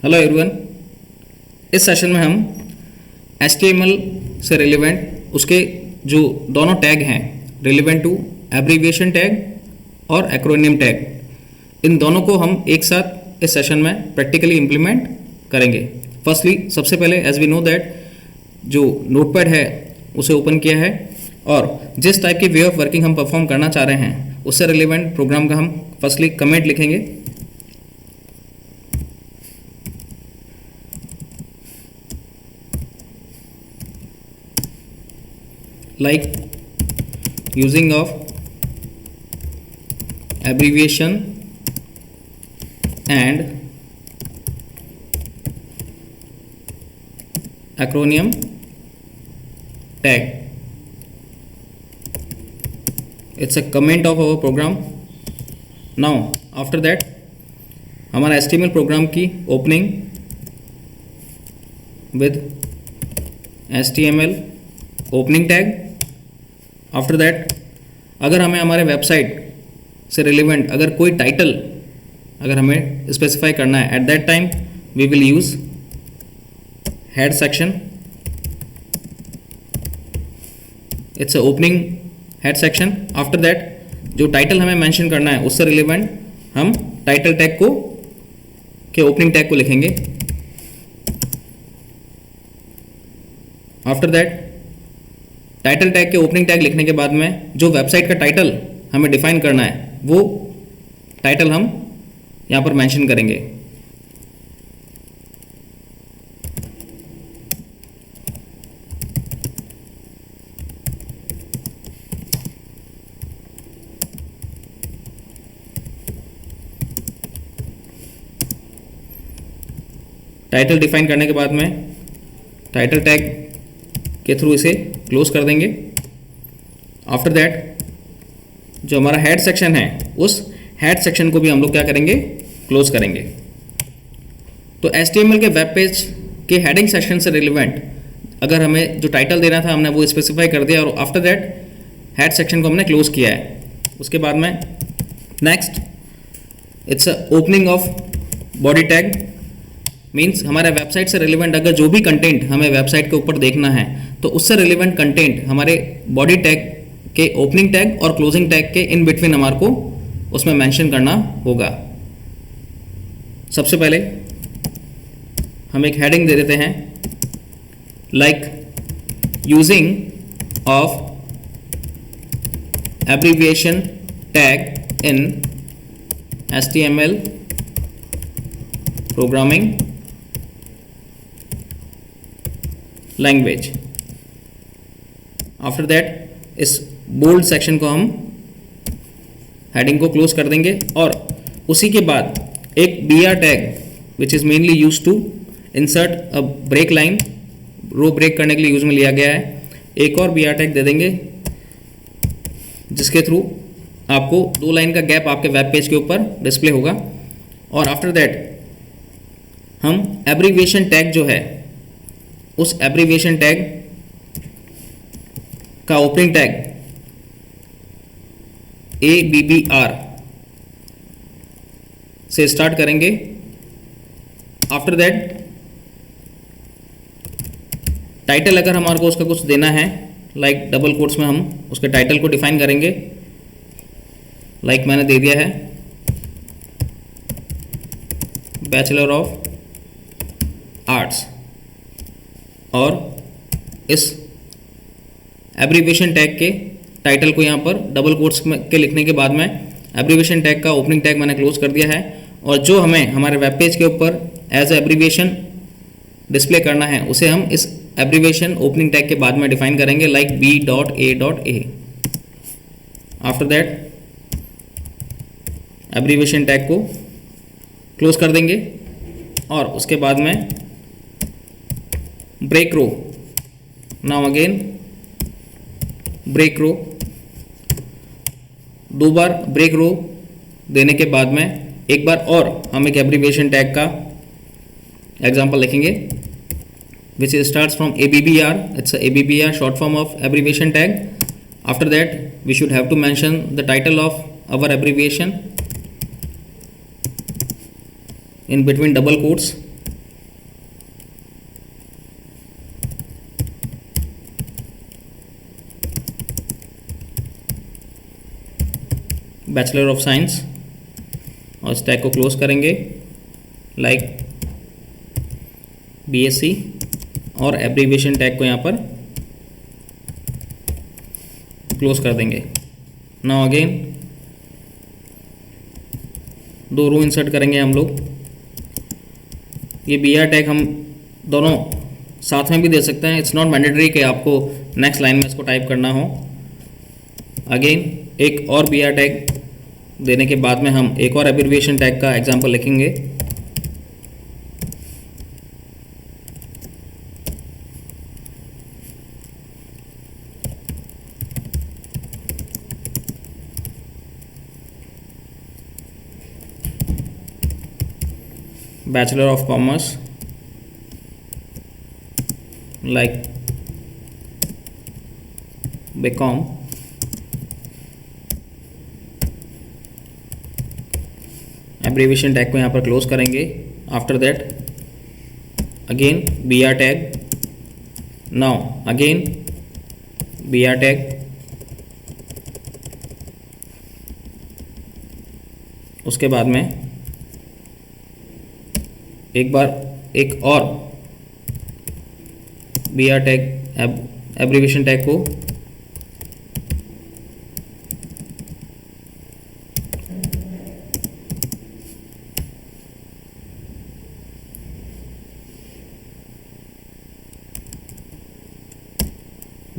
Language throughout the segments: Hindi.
Hello everyone. इस सेशन में हम HTML से रिलेवेंट उसके जो दोनों टैग हैं रिलेवेंट टू एब्रीविएशन टैग और एक्रोनिम टैग, इन दोनों को हम एक साथ इस सेशन में प्रैक्टिकली इम्प्लीमेंट करेंगे। फर्स्टली सबसे पहले एज वी नो दैट जो नोटपैड है उसे ओपन किया है और जिस टाइप की वे ऑफ वर्किंग हम परफॉर्म करना चाह रहे हैं उससे रिलेवेंट प्रोग्राम का हम फर्स्टली कमेंट लिखेंगे। like using of abbreviation and acronym tag. It's a comment of our program. Now after that हमारा HTML प्रोग्राम की opening with HTML opening tag. After that अगर हमें हमारे वेबसाइट से रिलेवेंट अगर कोई टाइटल अगर हमें स्पेसिफाई करना है, at that time we will use head section. It's a opening head section. After that जो टाइटल हमें मेंशन करना है उससे रिलेवेंट हम टाइटल टैग को के ओपनिंग टैग को लिखेंगे। आफ्टर दैट टाइटल टैग के ओपनिंग टैग लिखने के बाद में जो वेबसाइट का टाइटल हमें डिफाइन करना है वो टाइटल हम यहाँ पर मेंशन करेंगे। टाइटल डिफाइन करने के बाद में टाइटल टैग के थ्रू इसे क्लोज कर देंगे। आफ्टर दैट जो हमारा हेड सेक्शन है उस हेड सेक्शन को भी हम लोग क्या करेंगे, क्लोज करेंगे। तो HTML के वेब पेज के हेडिंग सेक्शन से रिलेवेंट अगर हमें जो टाइटल देना था हमने वो स्पेसिफाई कर दिया और आफ्टर दैट हेड सेक्शन को हमने क्लोज किया है। उसके बाद में next it's a opening of body tag. Means हमारे वेबसाइट से रिलेवेंट अगर जो भी कंटेंट हमें वेबसाइट के ऊपर देखना है तो उससे रिलेवेंट कंटेंट हमारे बॉडी टैग के ओपनिंग टैग और क्लोजिंग टैग के इन बिटवीन हमारे को उसमें मेंशन करना होगा। सबसे पहले हम एक हेडिंग दे देते हैं like using of abbreviation tag in HTML programming language. After that इस बोल्ड सेक्शन को हम हेडिंग को क्लोज कर देंगे और उसी के बाद एक BR tag which is mainly use to insert a break line, row break करने के लिए यूज में लिया गया है। एक और BR टैग दे देंगे जिसके थ्रू आपको 2 लाइन का गैप आपके वेब पेज के ऊपर डिस्प्ले होगा। और आफ्टर दैट हम एब्रीविएशन टैग जो है उस एब्रीविएशन टैग का ओपनिंग टैग ABBR से स्टार्ट करेंगे। आफ्टर दैट टाइटल अगर हमारे को उसका कुछ देना है लाइक डबल कोट्स में हम उसके टाइटल को डिफाइन करेंगे। लाइक मैंने दे दिया है बैचलर ऑफ आर्ट्स और इस एब्रीविएशन टैग के टाइटल को यहाँ पर डबल कोट्स के लिखने के बाद में एब्रीविएशन टैग का ओपनिंग टैग मैंने क्लोज कर दिया है। और जो हमें हमारे वेब पेज के ऊपर एज एब्रीविएशन डिस्प्ले करना है उसे हम इस एब्रीविएशन ओपनिंग टैग के बाद में डिफाइन करेंगे like B.A.A। After that abbreviation tag को क्लोज कर देंगे और उसके बाद में ब्रेक रो। नाउ अगेन ब्रेक रो, 2 बार ब्रेक रो देने के बाद में एक बार और हम एक एब्रीविएशन टैग का एग्जांपल लिखेंगे which starts from ABBR. It's a ABBR short form of abbreviation tag. After that we should have to mention the title of our abbreviation in between double quotes. Bachelor of science और इस टैग को क्लोज करेंगे लाइक बीएससी और एब्रीविएशन टैग को यहाँ पर क्लोज कर देंगे। नाउ अगेन 2 रो इंसर्ट करेंगे हम लोग। ये बी आर टैग हम दोनों साथ में भी दे सकते हैं, इट्स नॉट मैंडेटरी कि आपको नेक्स्ट लाइन में इसको टाइप करना हो। अगेन एक और बी आर टैग देने के बाद में हम एक और एब्रीविएशन टैग का एग्जांपल लिखेंगे। Bachelor of commerce like B Com abbreviation tag को यहाँ पर क्लोज करेंगे। After that again B R tag, now again B R tag, उसके बाद में एक बार एक और B R tag abbreviation tag को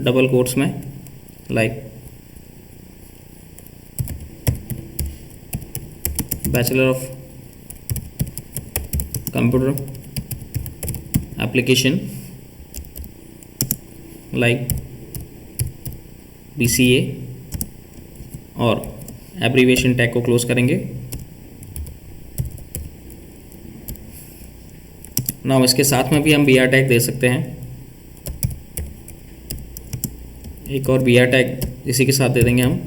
डबल कोट्स में like bachelor of computer application like BCA और एब्रीविएशन टैग को क्लोज करेंगे। नाउ इसके साथ में भी हम BR टैग दे सकते हैं, एक और BR टैग इसी के साथ दे देंगे हम।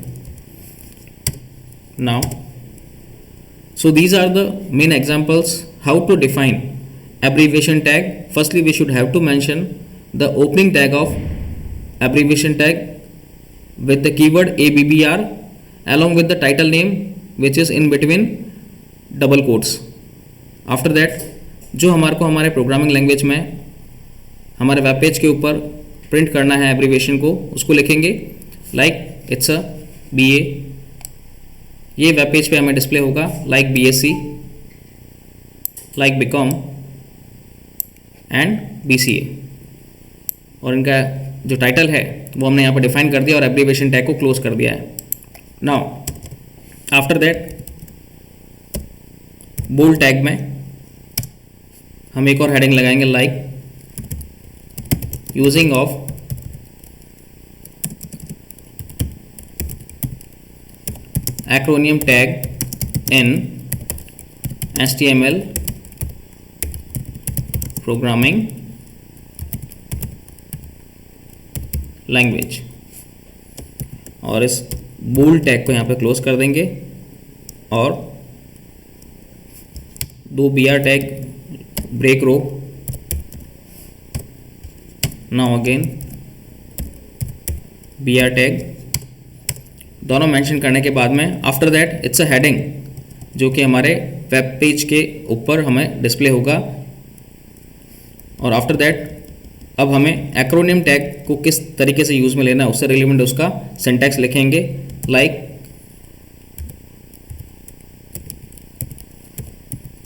Now so these are the main examples how to define abbreviation tag. Firstly we should have to mention the opening tag of abbreviation tag with the keyword ABBR along with the title name which is in between double quotes. After that जो हमारे प्रोग्रामिंग लैंग्वेज में हमारे वेब पेज के ऊपर प्रिंट करना है एब्रीविएशन को, उसको लिखेंगे लाइक इट्स अ BA। ये वेब पेज पे हमें डिस्प्ले होगा like BSc, like B Com and BCA, और इनका जो टाइटल है वो हमने यहाँ पर डिफाइन कर दिया और एब्रीविएशन टैग को क्लोज कर दिया है। Now after that bold tag में हम एक और हेडिंग लगाएंगे like using of acronym tag in HTML programming language, और इस बोल्ड टैग को यहाँ पे क्लोज कर देंगे और 2 BR टैग ब्रेक रो। नाउ अगेन BR टैग दोनों मेंशन करने के बाद में after that it's a heading जो कि हमारे वेब पेज के ऊपर हमें डिस्प्ले होगा। और आफ्टर दैट अब हमें एक्रोनिम टैग को किस तरीके से यूज़ में लेना है उससे रिलेवेंट उसका सिंटैक्स लिखेंगे like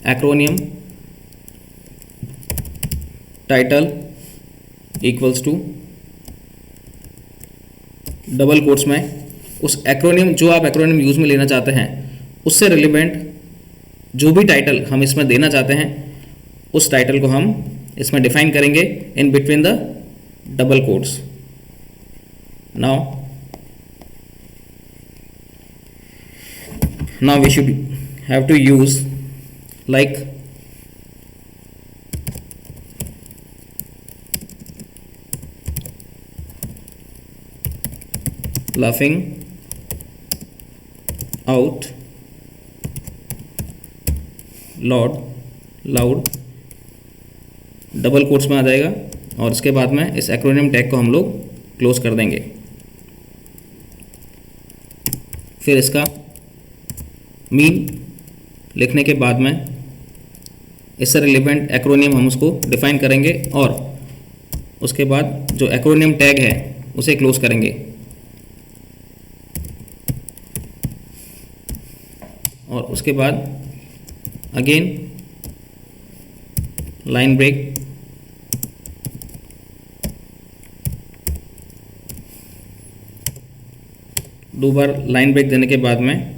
acronym title equals to double quotes में उस एक्रोनिम जो आप एक्रोनिम यूज़ में लेना चाहते हैं उससे रिलेवेंट जो भी टाइटल हम इसमें देना चाहते हैं उस टाइटल को हम इसमें डिफाइन करेंगे in between the double quotes. Now we should have to use like laughing out loud double quotes में आ जाएगा और इसके बाद में इस एक्रोनिम टैग को हम लोग क्लोज कर देंगे। फिर इसका मीन लिखने के बाद में इससे रिलेवेंट एक्रोनियम हम उसको डिफाइन करेंगे और उसके बाद जो एक्रोनियम टैग है उसे क्लोज करेंगे। और उसके बाद अगेन लाइन ब्रेक, दो बार लाइन ब्रेक देने के बाद में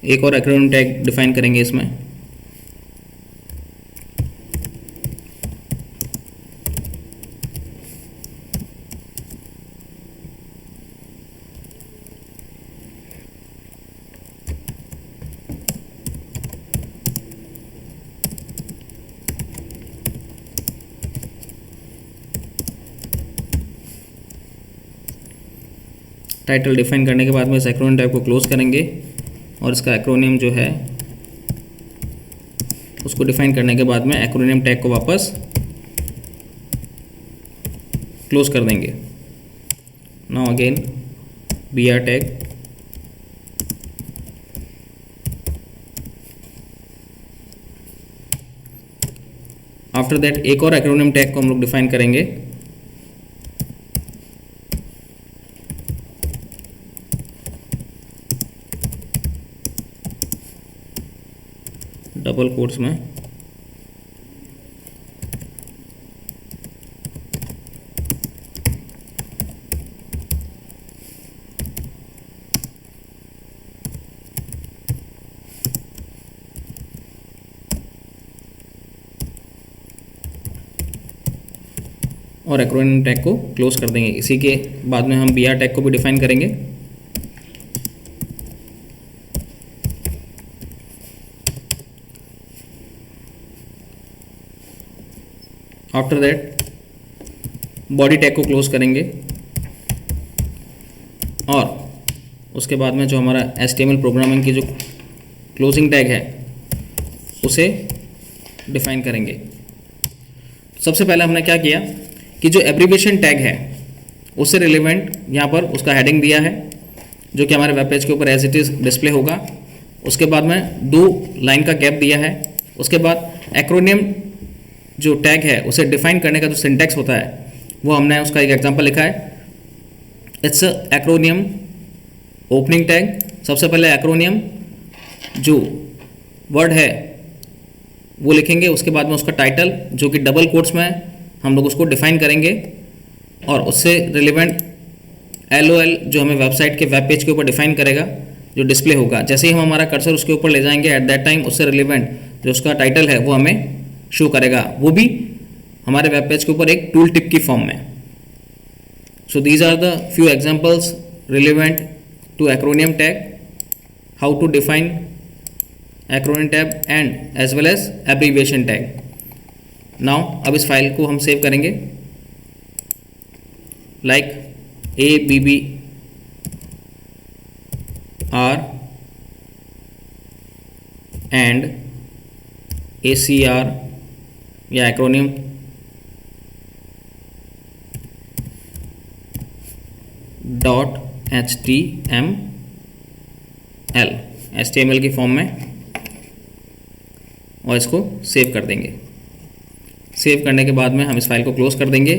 एक और एक्रोनियम टैग डिफाइन करेंगे इसमें। टाइटल डिफाइन करने के बाद में इस एक्रोनियम टैग को क्लोज करेंगे और इसका एक्रोनियम जो है उसको डिफाइन करने के बाद में एक्रोनियम टैग को वापस क्लोज कर देंगे। Now again BR tag, after that एक और एक्रोनियम टैग को हम लोग डिफाइन करेंगे। डबल कोट्स में और एक्रोनियम टैग को क्लोज कर देंगे। इसी के बाद में हम BR टैग को भी डिफाइन करेंगे। आफ्टर दैट बॉडी टैग को क्लोज करेंगे और उसके बाद में जो हमारा HTML प्रोग्रामिंग की जो क्लोजिंग टैग है उसे डिफाइन करेंगे। सबसे पहले हमने क्या किया कि जो एब्रीविएशन टैग है उससे रिलेवेंट यहाँ पर उसका हेडिंग दिया है जो कि हमारे वेब पेज के ऊपर एज इट इज़ डिस्प्ले होगा। उसके बाद में 2 लाइन का गैप दिया है। उसके बाद एक्रोनियम जो टैग है उसे डिफाइन करने का जो सिंटैक्स होता है वो हमने उसका एक एग्जांपल लिखा है। It's acromion opening tag. सबसे पहले एक्रोनियम जो वर्ड है वो लिखेंगे, उसके बाद में उसका टाइटल जो कि डबल कोट्स में हम लोग उसको डिफाइन करेंगे और उससे रिलेवेंट LOL जो हमें वेबसाइट के वेब पेज के ऊपर डिफाइन करेगा जो डिस्प्ले होगा। जैसे ही हम हमारा कर्सर उसके ऊपर ले जाएंगे एट दैट टाइम उससे रिलेवेंट जो उसका टाइटल है वो हमें शो करेगा, वो भी हमारे वेब पेज के ऊपर एक टूल टिप की फॉर्म में। So these are the few examples relevant to acronym tag, how to define acronym tag and as well as abbreviation tag. Now अब इस फाइल को हम सेव करेंगे लाइक ABBR एंड ACR या एक्रोनियम .html की फॉर्म में और इसको सेव कर देंगे। सेव करने के बाद में हम इस फाइल को क्लोज कर देंगे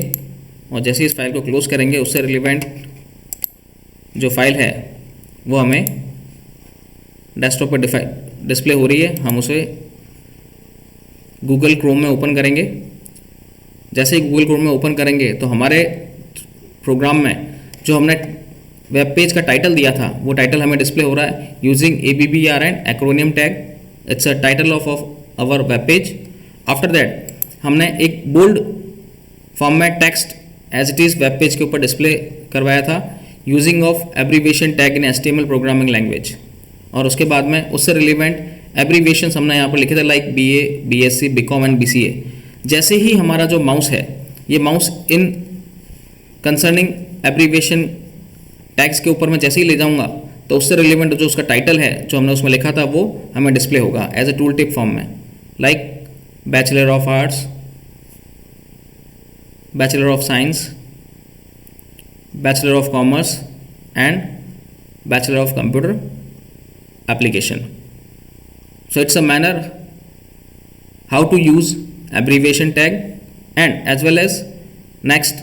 और जैसे इस फाइल को क्लोज करेंगे उससे रिलेवेंट जो फाइल है वो हमें डेस्कटॉप पर डिस्प्ले हो रही है। हम उसे गूगल क्रोम में ओपन करेंगे। जैसे ही गूगल क्रोम में ओपन करेंगे तो हमारे प्रोग्राम में जो हमने वेब पेज का टाइटल दिया था वो टाइटल हमें डिस्प्ले हो रहा है using ABBR and acronym tag. It's a title of our web page. After that हमने एक बोल्ड फॉर्म में text as it is web page के ऊपर डिस्प्ले करवाया था using of abbreviation tag in HTML programming language. और उसके बाद में उससे रिलेवेंट एब्रीविएशन हमने यहाँ पर लिखे थे like BA, BSc, BCom and BCA। जैसे ही हमारा जो माउस है ये माउस इन कंसर्निंग एब्रीविएशन टैग्स के ऊपर मैं जैसे ही ले जाऊँगा तो उससे रिलेवेंट जो उसका टाइटल है जो हमने उसमें लिखा था वो हमें डिस्प्ले होगा as a tool tip form में, like bachelor of arts, bachelor of science Bachelor of Commerce and Bachelor of Computer Application. So it's a manner how to use abbreviation tag, and as well as next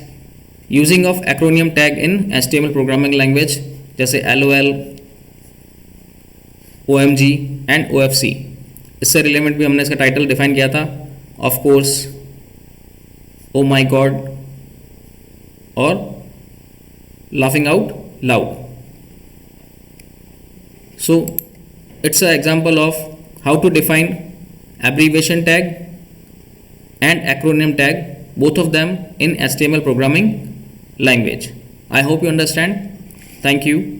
using of acronym tag in HTML programming language जैसे LOL, OMG एंड OFC. इससे रिलेवेंट भी हमने इसका टाइटल डिफाइन किया था, of course, oh my god और laughing out loud. So it's a example of how to define abbreviation tag and acronym tag, both of them in HTML programming language. I hope you understand. Thank you.